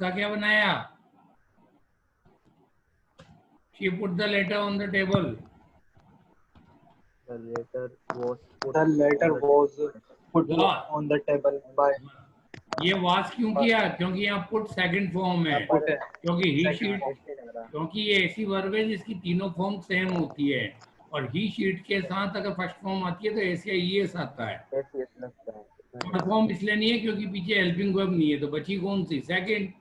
उसका क्या बनाया? She put the letter on the table. The letter was put The letter on the was put Was. on the table by ये was क्यों किया? क्योंकि यहाँ put सेकंड फॉर्म है, put है क्योंकि ही second शीट, क्योंकि ये ऐसी वर्ब है जिसकी तीनों फॉर्म सेम होती है, और ही शीट के साथ अगर फर्स्ट फॉर्म आती है तो एस या ईएस आता है। yes लगता है। थर्ड फॉर्म इसलिए नहीं है क्योंकि पीछे हेल्पिंग वर्ब नहीं है, तो बची कौन सी? सेकंड।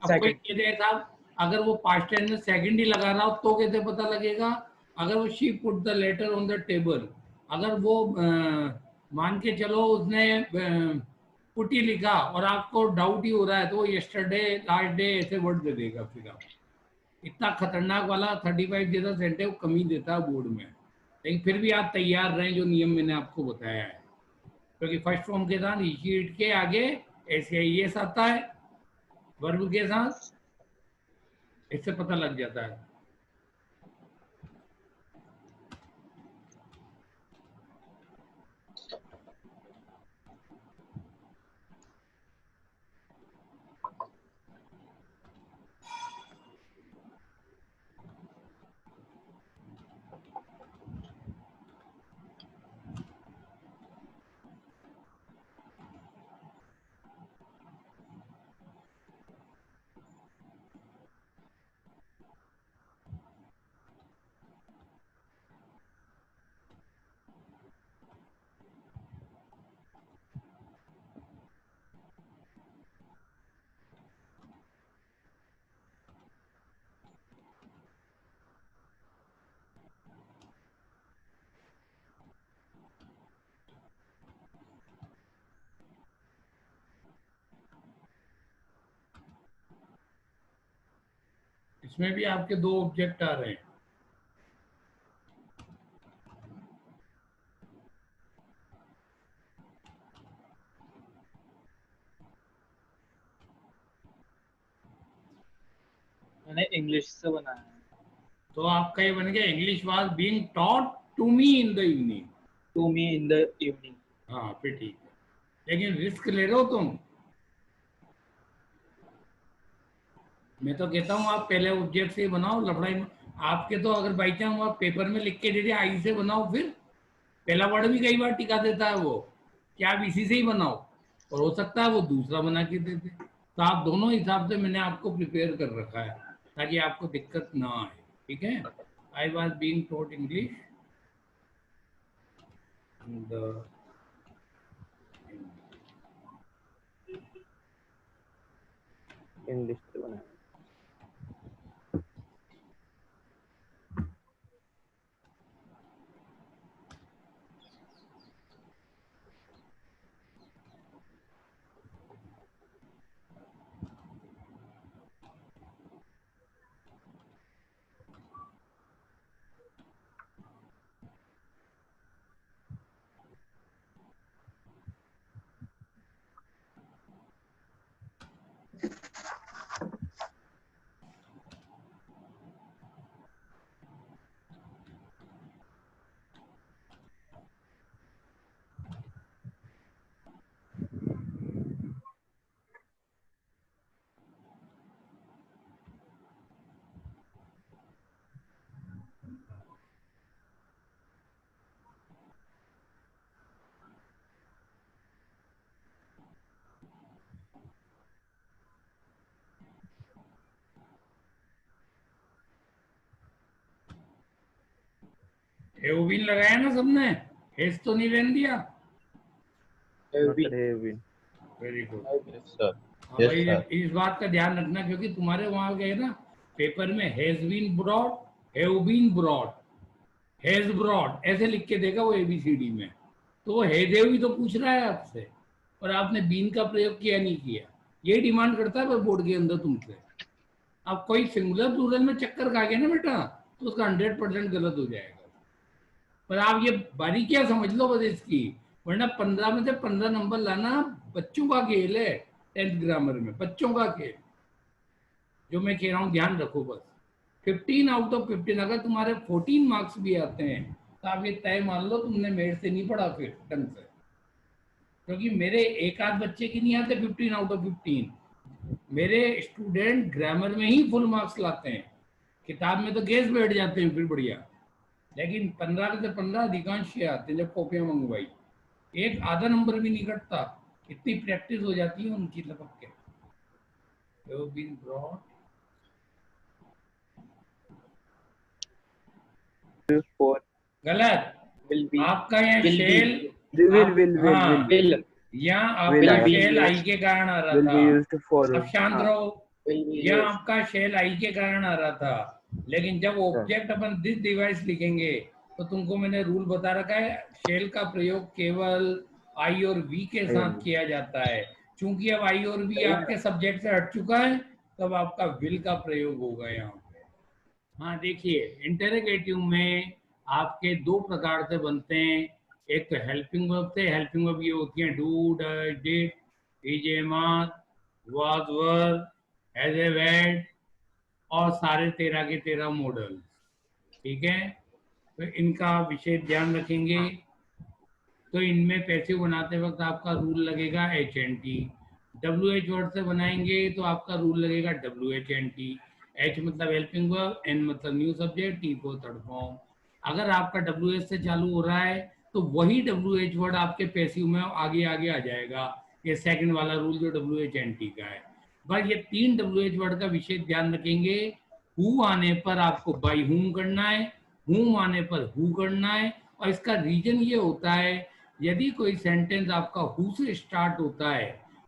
अब कोई Second. कह दे साहब अगर वो पास्ट टेंस में सेकंड ही लगा रहा हो तो कैसे पता लगेगा? अगर वो she put the later on the table, अगर वो मान के चलो उसने पुट ही लिखा और आपको डाउट ही हो रहा है तो वो यस्टरडे, लास्ट डे ऐसे वर्ड दे देगा। फिर आप इतना खतरनाक वाला 35 जैसा सेंटेंस कम ही देता है बोर्ड में, लेकिन फिर भी आप तैयार रहें जो नियम मैंने आपको बताया है, क्योंकि फर्स्ट फॉर्म के साथ शीट के आगे ऐसे ये आता है, वर्ब के साथ, इससे पता लग जाता है। इसमें भी आपके दो ऑब्जेक्ट आ रहे हैं। मैंने इंग्लिश से बनाया है। तो आपका ये बन गया English was being taught to me in the evening. To me in the evening. हाँ फिर ठीक है, लेकिन रिस्क ले रहे हो तुम। मैं तो कहता हूँ आप पहले ऑब्जेक्ट से बनाओ, लफड़ाई आपके तो अगर बाई चांस आप पेपर में लिख के दे दे आई से बनाओ, फिर पहला वर्ड भी कई बार टिका देता है वो, क्या आप इसी से ही बनाओ, और हो सकता है वो दूसरा बना के दे दे। तो आप दोनों हिसाब से मैंने आपको प्रिपेयर कर रखा है ताकि आपको दिक्कत ना आए, ठीक है। I was being taught English English से बनाया। हेविन लगाया ना सबने, हेस तो नहीं रहने दिया। Very good. हाँ भाई इस बात का ध्यान रखना क्योंकि तुम्हारे वहां गए ना पेपर में has been brought, have been brought, has brought ऐसे लिख के देगा वो एबीसीडी में, तो वो हैज हैव ही तो पूछ रहा है आपसे, और आपने बीन का प्रयोग किया नहीं किया, ये डिमांड करता है बोर्ड के अंदर तुमसे। अब कोई सिंगुलर प्लूरल में चक्कर खा गया ना बेटा तो उसका 100% गलत हो जाएगा। पर आप ये बारीकियां समझ लो बस इसकी, वरना 15 में से 15 नंबर लाना बच्चों का खेल है। 10th ग्रामर में बच्चों का खेल, जो मैं कह रहा हूँ ध्यान रखो बस। 15 आउट ऑफ 15, अगर तुम्हारे 14 मार्क्स भी आते हैं तो आप ये तय मान लो तुमने मेरे से नहीं पढ़ा फिर ढंग से, क्योंकि मेरे एक आध बच्चे की नहीं आते 15 आउट ऑफ 15, मेरे स्टूडेंट ग्रामर में ही फुल मार्क्स लाते हैं, किताब में तो गेस बैठ जाते हैं फिर बढ़िया, लेकिन 15 में से 15 अधिकांश ये आते हैं जब कॉपियां मंगवाई, एक आधा नंबर भी नहीं कटता, इतनी प्रैक्टिस हो जाती है उनकी लपक के। Have been brought, for गलत। will be, आपका यहाँ will शेल, be, हाँ, will, यहाँ Will आपका I- शेल आई used, के कारण आ रहा will be था। used for अब शांत हाँ, रहो, will be यहाँ used, आपका शेल आई के कारण आ रहा था, लेकिन जब ऑब्जेक्ट अपन दिस डिवाइस लिखेंगे तो तुमको मैंने रूल बता रखा है, शेल का प्रयोग केवल आई और वी के साथ किया जाता है। चूंकि अब आई और वी आपके सब्जेक्ट से हट चुका है, तब आपका विल का प्रयोग होगा यहाँ पे। हाँ देखिए, इंटरोगेटिव में आपके दो प्रकार से बनते हैं, एक तो हेल्पिंग वर्ब से, हेल्पिंग वर्ब ये होती है do, does, did, is, am, are, was, were, has, have, had, और सारे 13 के 13 मॉडल। ठीक है, तो इनका विशेष ध्यान रखेंगे। तो इनमें पैसिव बनाते वक्त आपका रूल लगेगा HNT। WH वर्ड से बनाएंगे तो आपका रूल लगेगा WHNT। H मतलब हेल्पिंग वर्ब, N मतलब न्यू सब्जेक्ट, T को थर्ड फॉर्म। अगर आपका WH से चालू हो रहा है तो वही WH वर्ड आपके पैसिव में आगे आगे आ जाएगा, ये सेकंड वाला रूल जो WHNT का है। बस ये 3 WH वर्ड का विशेष ध्यान रखेंगे। हु आने पर आपको बाई हुम करना है, हुम आने पर हु करना है, और इसका रीजन ये होता है, यदि कोई सेंटेंस आपका हु से स्टार्ट होता है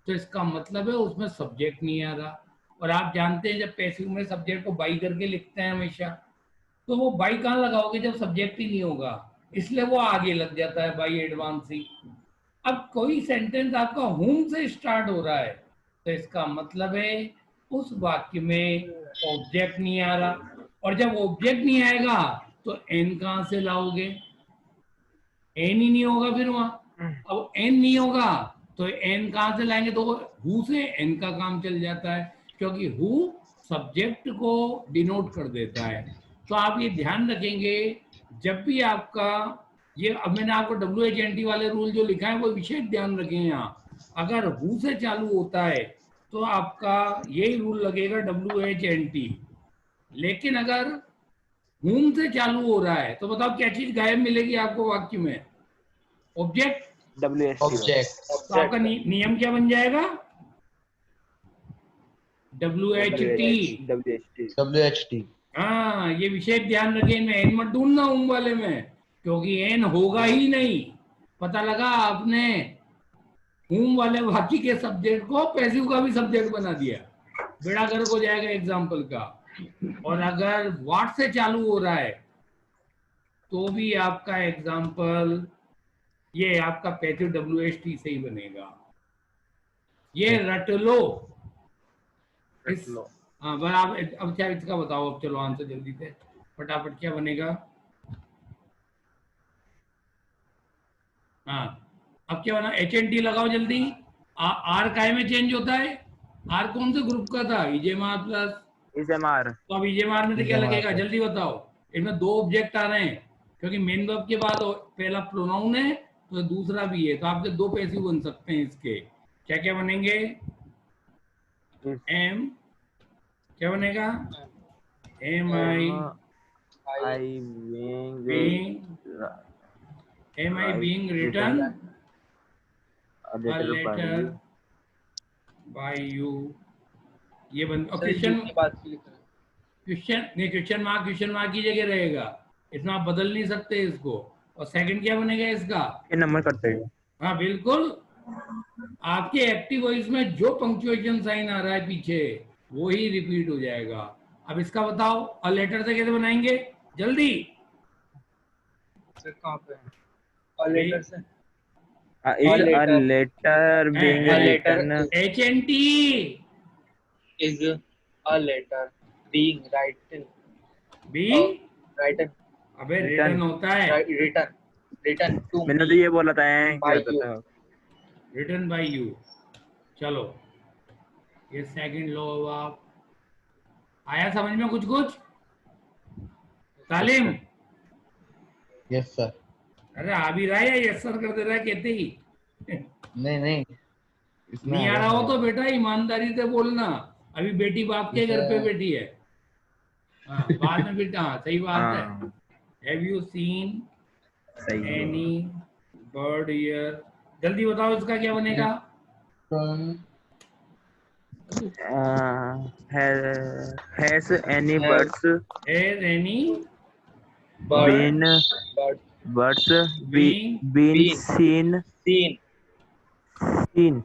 तो इसका मतलब है उसमें सब्जेक्ट नहीं आ रहा, और आप जानते हैं जब पैसिव में सब्जेक्ट को बाई करके लिखते हैं हमेशा, तो वो बाई कहाँ लगाओगे जब सब्जेक्ट ही नहीं होगा, इसलिए वो आगे लग जाता है बाई एडवांस ही। अब कोई सेंटेंस आपका हुम से स्टार्ट हो रहा है तो इसका मतलब है उस वाक्य में ऑब्जेक्ट नहीं आ रहा, और जब ऑब्जेक्ट नहीं आएगा तो एन कहाँ से लाओगे, एन ही नहीं होगा फिर वहां। अब एन नहीं होगा तो एन कहां से लाएंगे, तो हु से एन का काम चल जाता है, क्योंकि हु सब्जेक्ट को डिनोट कर देता है। तो आप ये ध्यान रखेंगे जब भी आपका ये, अब मैंने आपको WHNT वाले रूल जो लिखा है वो विशेष ध्यान रखें यहाँ, अगर हु से चालू होता है तो आपका यही रूल लगेगा WHNT। लेकिन अगर हुम से चालू हो रहा है तो बताओ क्या चीज गायब मिलेगी आपको वाक्य में, ऑब्जेक्ट। WST object. तो आपका नियम क्या बन जाएगा, WHT। WHT। हाँ, ये विशेष ध्यान रखें, इनमें एन मत ढूंढना हुम वाले में, क्योंकि एन होगा ही नहीं। पता लगा आपने हुम वाले वाक्य के सब्जेक्ट को पैसिव का भी सब्जेक्ट बना दिया, बेड़ा गर्क हो जाएगा एग्जाम्पल का। और अगर व्हाट से चालू हो रहा है तो भी आपका एग्जाम्पल ये आपका पैसिव WHT से ही बनेगा। ये रट लो इस, हाँ बस आप अब क्या इसका बताओ, अब चलो आंसर जल्दी से फटाफट, क्या बनेगा। हाँ, अब क्या बना, HNT लगाओ जल्दी। आर काय में चेंज होता है, आर कौन से ग्रुप का था, इजेमार प्लस, SMR तो अब इजेमार में से क्या इजेमार लगेगा प्लस। जल्दी बताओ। इनमें दो ऑब्जेक्ट आ रहे हैं, क्योंकि मेन वर्ब के बाद पहला प्रोनाउन है तो दूसरा भी है, तो आपके दो पैसिव बन सकते हैं इसके। क्या क्या बनेंगे, एम, क्या बनेगा, am I being written a a letter by letter you. by you, ये बन। और सर यू क्वेश्चन, के बाद से लिख रहे हैं। क्वेश्चन नहीं, क्वेश्चन मार्क की जगह रहेगा, इतना आप बदल नहीं सकते इसको। और सेकंड क्या बनेगा इसका, ये नंबर करते हैं। हाँ बिल्कुल, आपके एक्टिव वॉइस में जो पंक्चुएशन साइन आ रहा है पीछे वो ही रिपीट हो जाएगा। अब इसका बताओ, अ लेटर से कैसे बनाएंगे जल्दी। सर कहाँ पे है? और लेटर से Is a letter being A letter written? HNT, is a letter being being, written अबे Written. रिटर्न होता है, written to मैंने तो me ये बोला था by क्या you. था? Written by you. चलो ये सेकंड लो, अब आप आया समझ में कुछ कुछ, तालिम। Yes sir. अरे आ भी रहा है या यस सर कर दे रहा है कहते ही नहीं नहीं, इसमें नहीं आ रहा हो तो बेटा ईमानदारी से बोलना, अभी बेटी बाप के घर पे बैठी है। हाँ बाद में बेटा, हाँ सही बात है। हाँ हैव यू सीन सही है। एनी बर्ड हियर, जल्दी बताओ इसका क्या बनेगा। Has any Has has any bird birds being been been seen seen seen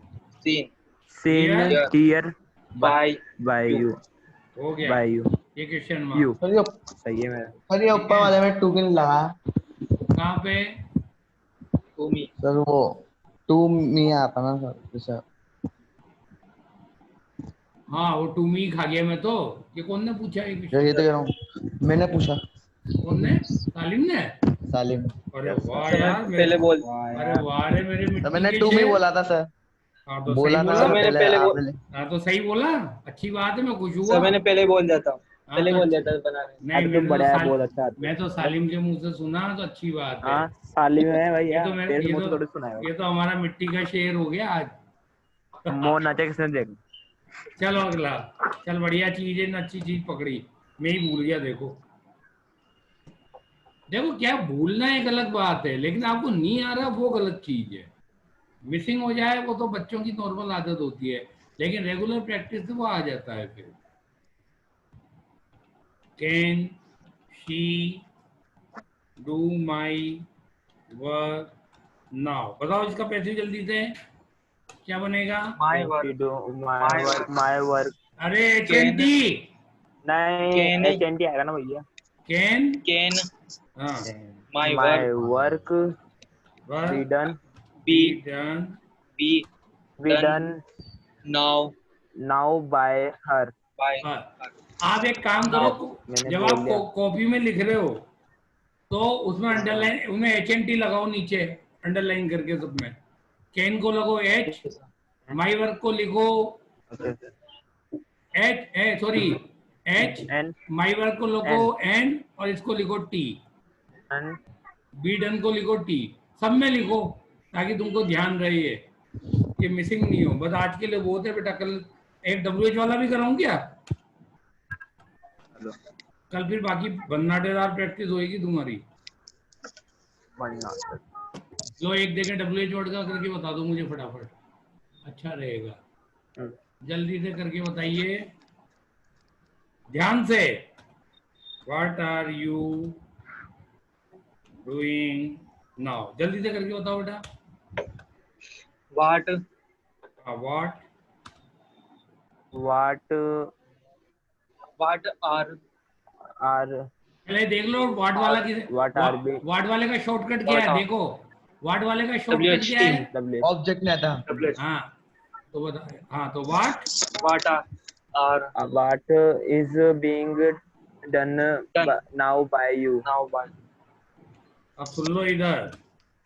seen here here here by you you? हो गया by you ये क्वेश्चन you मार्क। सही है मेरा। सर ये ऊपर वाले में 2 क्यों लगा? कहाँ पे? To me. सर वो 2 में आता ना सर, जैसे हाँ वो टू मी खा गया मैं तो। ये कौन ने पूछा ये ये क्वेश्चन? तो कह रहा हूँ, मैंने पूछा, कौन ने? सालिम ने? सालिम। अरे वाह सर यार मैं मेरे, पहले बोल अरे वाह रे मेरे तो मिट्टी मैंने के 2 में शेर। बोला था सर, हाँ तो सही बोला था बोला। सर मैंने पहले पहले बोल आपने। हाँ तो सही बोला, अच्छी बात है, मैं खुश सर हुआ। मैंने पहले बोल दिया था, हाँ पहले तो बोल अच्छी- दिया था बनाने। नहीं अरे मैंने तुम तो बड़ा है, बहुत अच्छा आदमी मैं तो सालिम के मुंह से सुना तो अच्छी बात है। हाँ साली में है ये भैया, तो मेरे तेरे मुंह से थोड़ी सुना है। ये तो हमारा मिट्टी का शेर हो गया आज। मोह नाचे किसने देख। चलो अगला, चल बढ़िया चीज है ना, अच्छी चीज पकड़ी, मैं ही भूल गया। देखो देखो क्या भूलना एक अलग बात है, लेकिन आपको नहीं आ रहा वो गलत चीज है। मिसिंग हो जाए वो तो बच्चों की नॉर्मल आदत होती है, लेकिन रेगुलर प्रैक्टिस से वो आ जाता है। फिर can she do my work now, बताओ इसका पैसे जल्दी से क्या बनेगा। My Can she work. do My work. my work? अरे Can HNT, नहीं Can HNT आएगा ना भैया। कैन, can हाँ my My work work be work done be be done be be done done now now by her। by हाँ। आप एक काम Now. करो, मैंने जब बोल आप दिया। कॉपी में लिख रहे हो तो उसमें अंडरलाइन, उसमें HNT लगाओ नीचे, अंडरलाइन करके सब में। कैन को लगो H, माई वर्क को लिखो H, sorry H, and my work को लिखो N, और इसको लिखो T, and बी डन को लिखो T, सब में लिखो ताकि तुमको ध्यान रहे ये मिसिंग नहीं हो। बस आज के लिए बहुत है बेटा, कल एक WH वाला भी कराऊं क्या? कल फिर बाकी भन्नाटेदार प्रैक्टिस होएगी तुम्हारी। बढ़िया। लो एक देखें WH वर्ड का करके बता दो मुझे फटाफट, अच्छा रहेगा। जल्दी से करके बताइए ध्यान से। What are you doing now, जल्दी से करके बताओ बेटा। what what, What what are पहले देख लो वाट वाला किस, what are we वाट वाले का शॉर्टकट क्या है What are- देखो, वाट वाले का शॉर्टकट क्या है। W ऑब्जेक्ट नहीं आता। हाँ तो बता, हाँ तो वाट, what are what is being done Done. now by you। now by अब सुन लो इधर,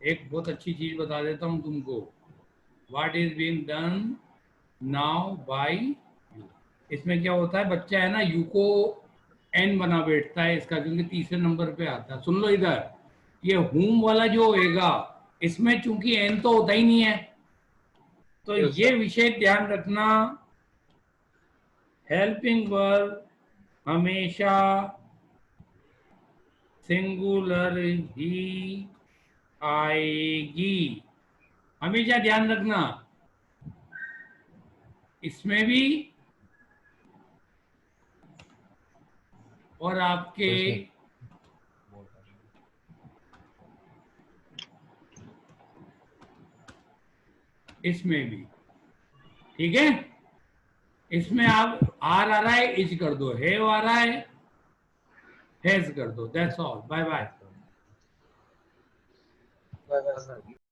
एक बहुत अच्छी चीज बता देता हूँ तुमको। What is being done now by you, इसमें क्या होता है, बच्चा है ना यू को एन बना बैठता है इसका, क्योंकि तीसरे नंबर पे आता है। सुन लो इधर, ये हुम वाला जो होएगा इसमें चूंकि एन तो होता ही नहीं है, तो Yes, ये sir. विषय ध्यान रखना, हेल्पिंग वर्ब हमेशा सिंगुलर ही आएगी, हमेशा ध्यान रखना। इसमें भी और आपके इसमें भी, ठीक है। इसमें आप आर आ रहा है इज कर दो, हैव आ रहा है हैज कर दो, that's all, bye bye. by